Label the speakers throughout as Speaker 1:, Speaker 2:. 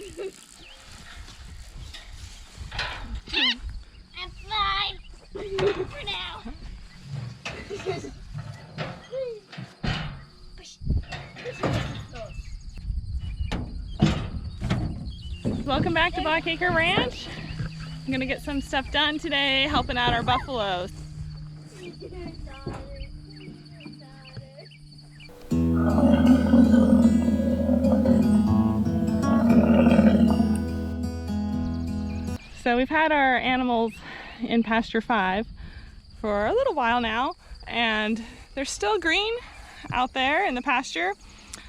Speaker 1: I'm fine for now.
Speaker 2: Welcome back to Blackacre Ranch. I'm gonna get some stuff done today, helping out our buffaloes. So we've had our animals in pasture 5 for a little while now, and they're still green out there in the pasture.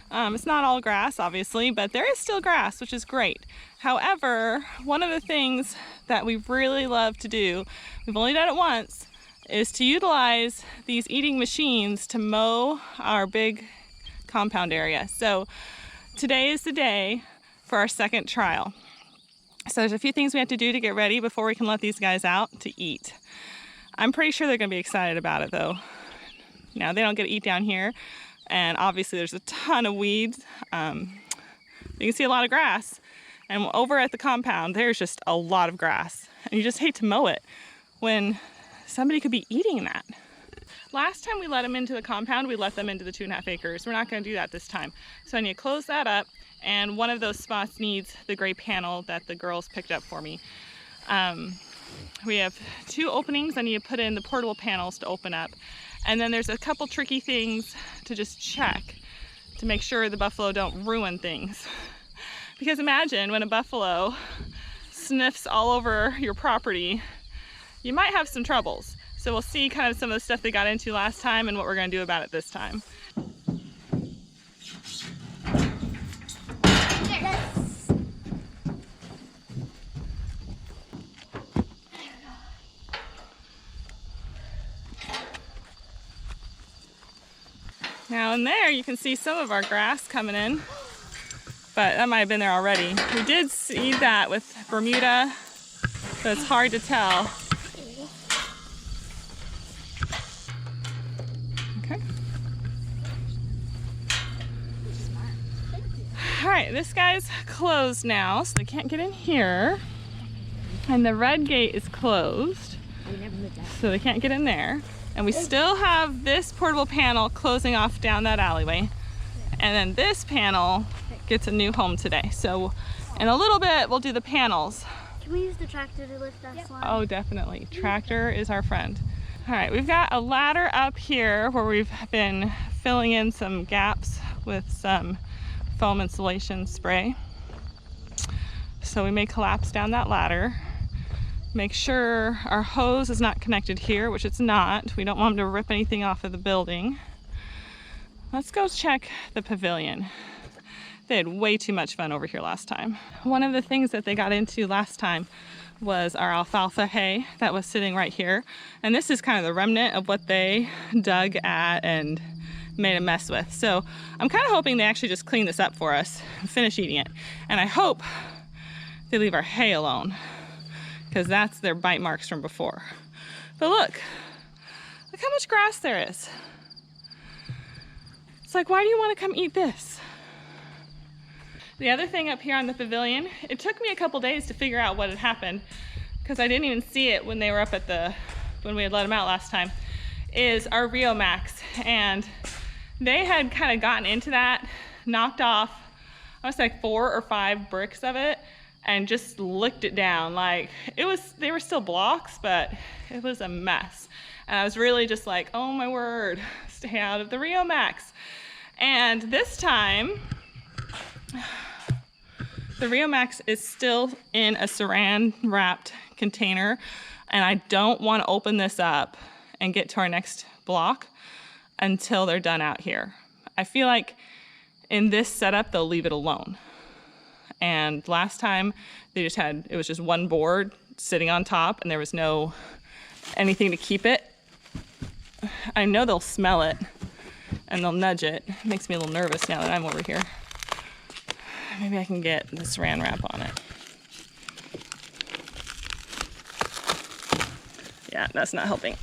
Speaker 2: It's not all grass, obviously, but there is still grass, which is great. However, one of the things that we really love to do, we've only done it once, is to utilize these eating machines to mow our big compound area. So today is the day for our second trial. So there's a few things we have to do to get ready before we can let these guys out to eat. I'm pretty sure they're gonna be excited about it though. Now they don't get to eat down here, and obviously there's a ton of weeds. You can see a lot of grass, and over at the compound there's just a lot of grass, and you just hate to mow it when somebody could be eating that. Last time we let them into the compound, we let them into the 2.5 acres. We're not gonna do that this time. So I need to close that up, and one of those spots needs the gray panel that the girls picked up for me. We have 2 openings I need to put in the portable panels to open up. And then there's a couple tricky things to just check to make sure the buffalo don't ruin things. Because imagine when a buffalo sniffs all over your property, you might have some troubles. So we'll see kind of some of the stuff they got into last time and what we're gonna do about it this time. Now in there you can see some of our grass coming in, but that might have been there already. We did seed that with Bermuda, so it's hard to tell. Okay. All right, this guy's closed now, so they can't get in here. And the red gate is closed, so they can't get in there. And we still have this portable panel closing off down that alleyway. And then this panel gets a new home today. So in a little bit, we'll do the panels.
Speaker 1: Can we use the tractor to lift that slide?
Speaker 2: Oh, definitely. Tractor is our friend. All right, we've got a ladder up here where we've been filling in some gaps with some foam insulation spray. So we may collapse down that ladder. Make sure our hose is not connected here, which it's not. We don't want them to rip anything off of the building. Let's go check the pavilion. They had way too much fun over here last time. One of the things that they got into last time was our alfalfa hay that was sitting right here. And this is kind of the remnant of what they dug at and made a mess with. So I'm kind of hoping they actually just clean this up for us and finish eating it. And I hope they leave our hay alone, because that's their bite marks from before. But look how much grass there is. It's like, why do you want to come eat this? The other thing up here on the pavilion, it took me a couple days to figure out what had happened, because I didn't even see it when they were up at when we had let them out last time, is our Rio Max. And they had kind of gotten into that, knocked off, I was like 4 or 5 bricks of it, and just licked it down. Like, they were still blocks, but it was a mess. And I was really just like, oh my word, stay out of the Rio Max. And this time, the Rio Max is still in a saran wrapped container, and I don't want to open this up and get to our next block until they're done out here. I feel like in this setup, they'll leave it alone. And last time it was just one board sitting on top, and there was no anything to keep it. I know they'll smell it and they'll nudge it. It makes me a little nervous now that I'm over here. Maybe I can get the saran wrap on it. Yeah, that's not helping.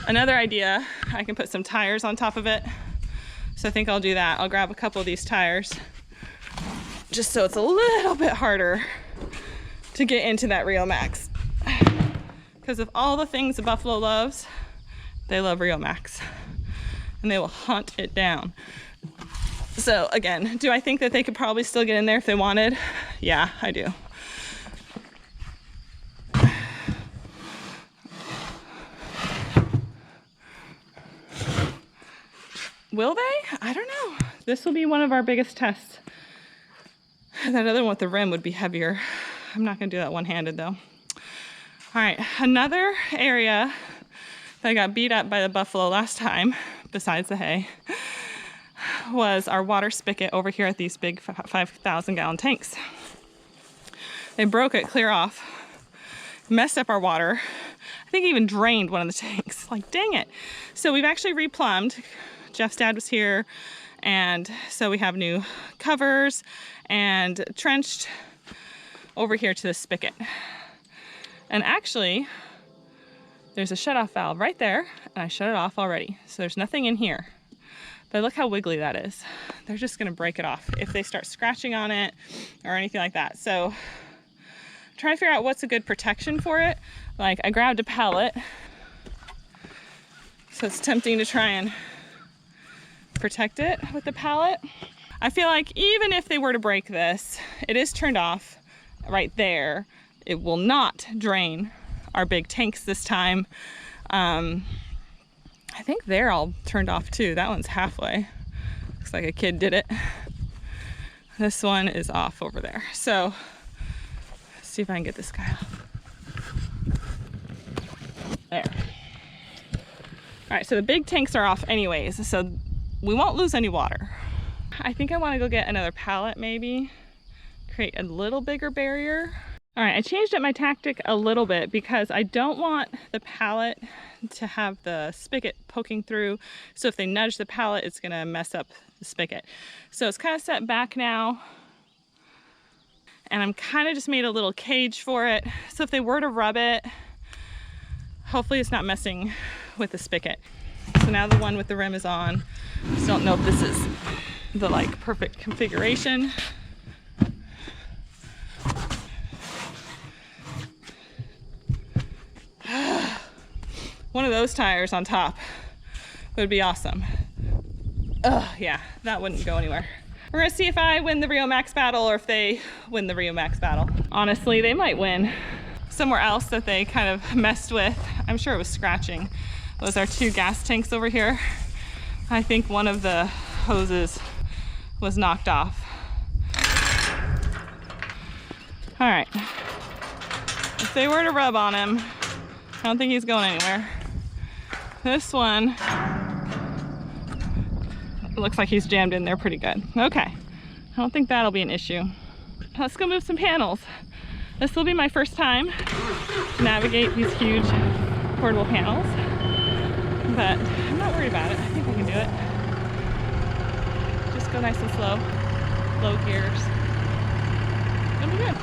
Speaker 2: Another idea, I can put some tires on top of it. So I think I'll do that. I'll grab a couple of these tires, just so it's a little bit harder to get into that Rio Max. Because of all the things the buffalo loves, they love Rio Max. And they will hunt it down. So again, do I think that they could probably still get in there if they wanted? Yeah, I do. Will they? I don't know. This will be one of our biggest tests. That other one with the rim would be heavier. I'm not gonna do that one-handed though. All right, another area that got beat up by the buffalo last time, besides the hay, was our water spigot over here at these big 5,000 gallon tanks. They broke it clear off, messed up our water. I think even drained one of the tanks. Like, dang it. So we've actually replumbed. Jeff's dad was here, and so we have new covers and trenched over here to the spigot. And actually, there's a shutoff valve right there, and I shut it off already. So there's nothing in here. But look how wiggly that is. They're just gonna break it off if they start scratching on it or anything like that. So I'm trying to figure out what's a good protection for it. Like, I grabbed a pallet, so it's tempting to try and protect it with the pallet. I feel like even if they were to break this, it is turned off right there. It will not drain our big tanks this time. I think they're all turned off too. That one's halfway. Looks like a kid did it. This one is off over there. So let's see if I can get this guy off. There. All right, so the big tanks are off anyways, so we won't lose any water. I think I want to go get another pallet maybe, create a little bigger barrier. All right, I changed up my tactic a little bit because I don't want the pallet to have the spigot poking through. So if they nudge the pallet, it's gonna mess up the spigot. So it's kind of set back now. And I'm kind of just made a little cage for it. So if they were to rub it, hopefully it's not messing with the spigot. So now the one with the rim is on. Just don't know if this is the like perfect configuration. One of those tires on top would be awesome. Yeah, that wouldn't go anywhere. We're gonna see if I win the Rio Max battle or if they win the Rio Max battle. Honestly, they might win. Somewhere else that they kind of messed with, I'm sure it was scratching, was our 2 gas tanks over here. I think one of the hoses was knocked off. All right, if they were to rub on him, I don't think he's going anywhere. This one looks like he's jammed in there pretty good. Okay, I don't think that'll be an issue. Let's go move some panels. This will be my first time to navigate these huge portable panels, but I'm not worried about it. I think I can do it. Just go nice and slow, low gears. It'll be good.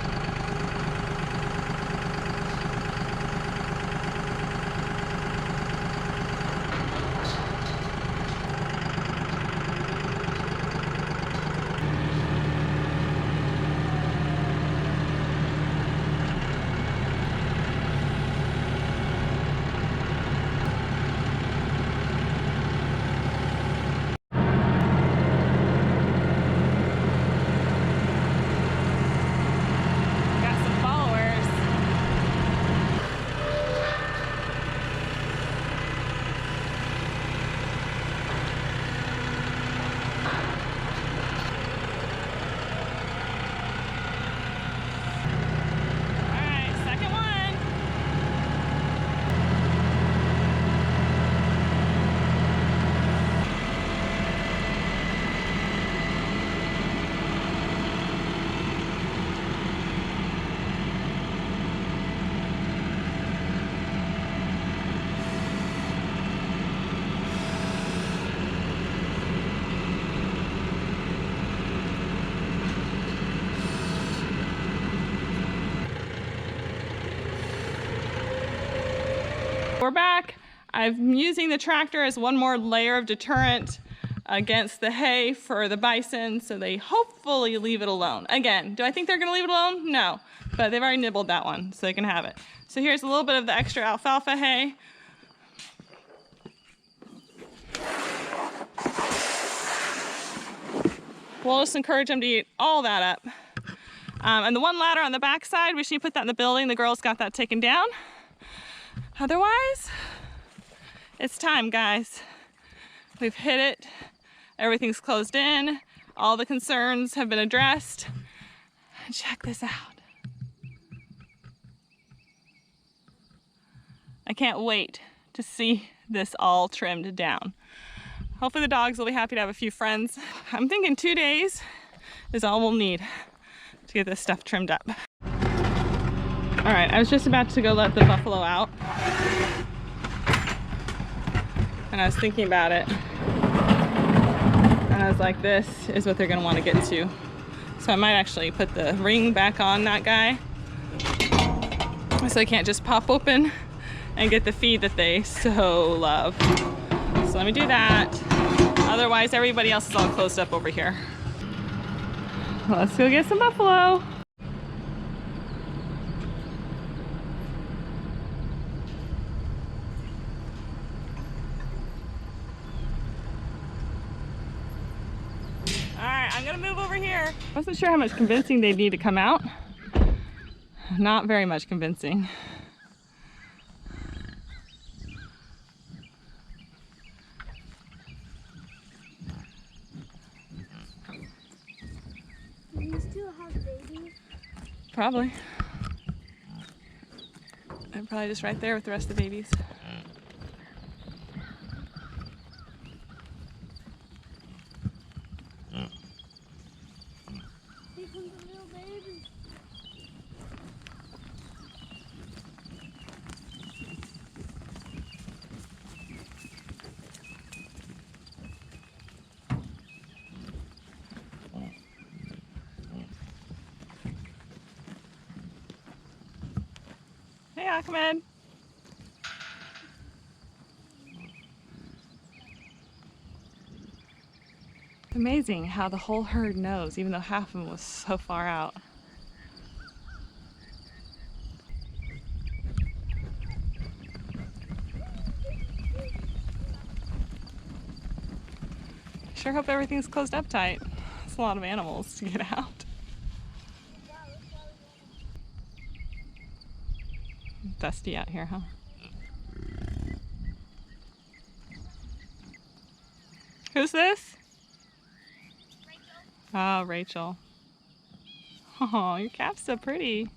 Speaker 2: We're back. I'm using the tractor as one more layer of deterrent. against the hay for the bison, so they hopefully leave it alone. Again, do I think they're gonna leave it alone? No, but they've already nibbled that one, so they can have it. So here's a little bit of the extra alfalfa hay. We'll just encourage them to eat all that up. And the one ladder on the back side, we should put that in the building. The girls got that taken down. Otherwise, it's time, guys. We've hit it. Everything's closed in. All the concerns have been addressed. Check this out. I can't wait to see this all trimmed down. Hopefully the dogs will be happy to have a few friends. I'm thinking 2 days is all we'll need to get this stuff trimmed up. All right, I was just about to go let the buffalo out. And I was thinking about it. And I was like, this is what they're gonna wanna get to. So I might actually put the ring back on that guy, so they can't just pop open and get the feed that they so love. So let me do that. Otherwise, everybody else is all closed up over here. Let's go get some buffalo. Alright, I'm gonna move over here. I wasn't sure how much convincing they'd need to come out. Not very much convincing.
Speaker 1: You still have babies?
Speaker 2: Probably. I'm probably just right there with the rest of the babies.
Speaker 1: Here comes a little baby.
Speaker 2: Hey, Ahmed. Amazing how the whole herd knows, even though half of them was so far out. Sure hope everything's closed up tight. It's a lot of animals to get out. Dusty out here, huh? Who's this? Rachel. Oh, Rachel. Oh, your calf's so pretty.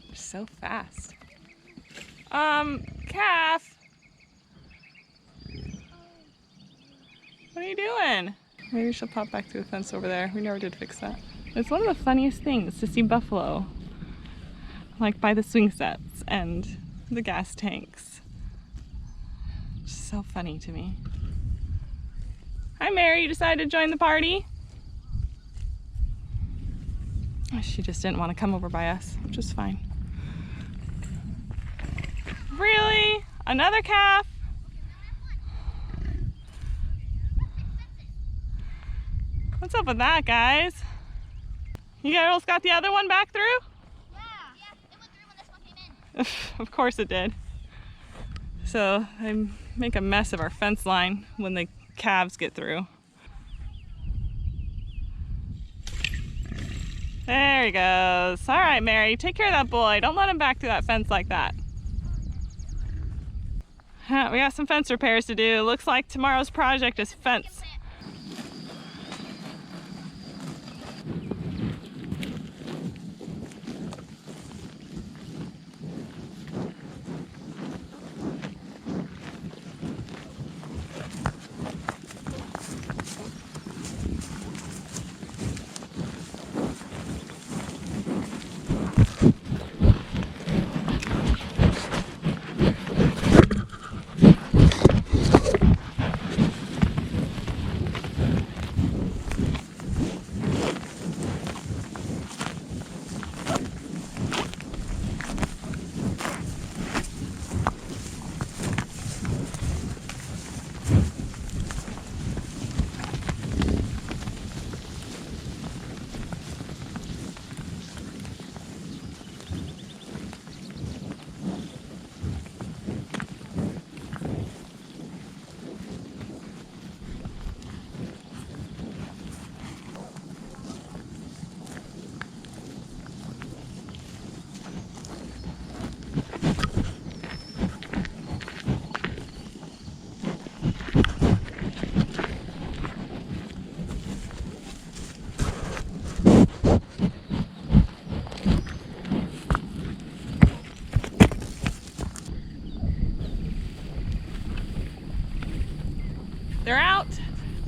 Speaker 2: You're so fast. Calf. What are you doing? Maybe she'll pop back through the fence over there. We never did fix that. It's one of the funniest things to see buffalo, like by the swing sets and the gas tanks. It's so funny to me. Hi Mary, you decided to join the party? She just didn't want to come over by us, which is fine. Really? Another calf? What's up with that, guys? You girls got the other one back through?
Speaker 1: Yeah, it went through when this one came in.
Speaker 2: Of course it did. So they make a mess of our fence line when the calves get through. There he goes. All right, Mary, take care of that boy. Don't let him back through that fence like that. We got some fence repairs to do. Looks like tomorrow's project is fence.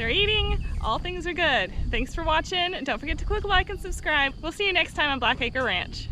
Speaker 2: They're eating. All things are good. Thanks for watching. Don't forget to click like and subscribe. We'll see you next time on Blackacre Ranch.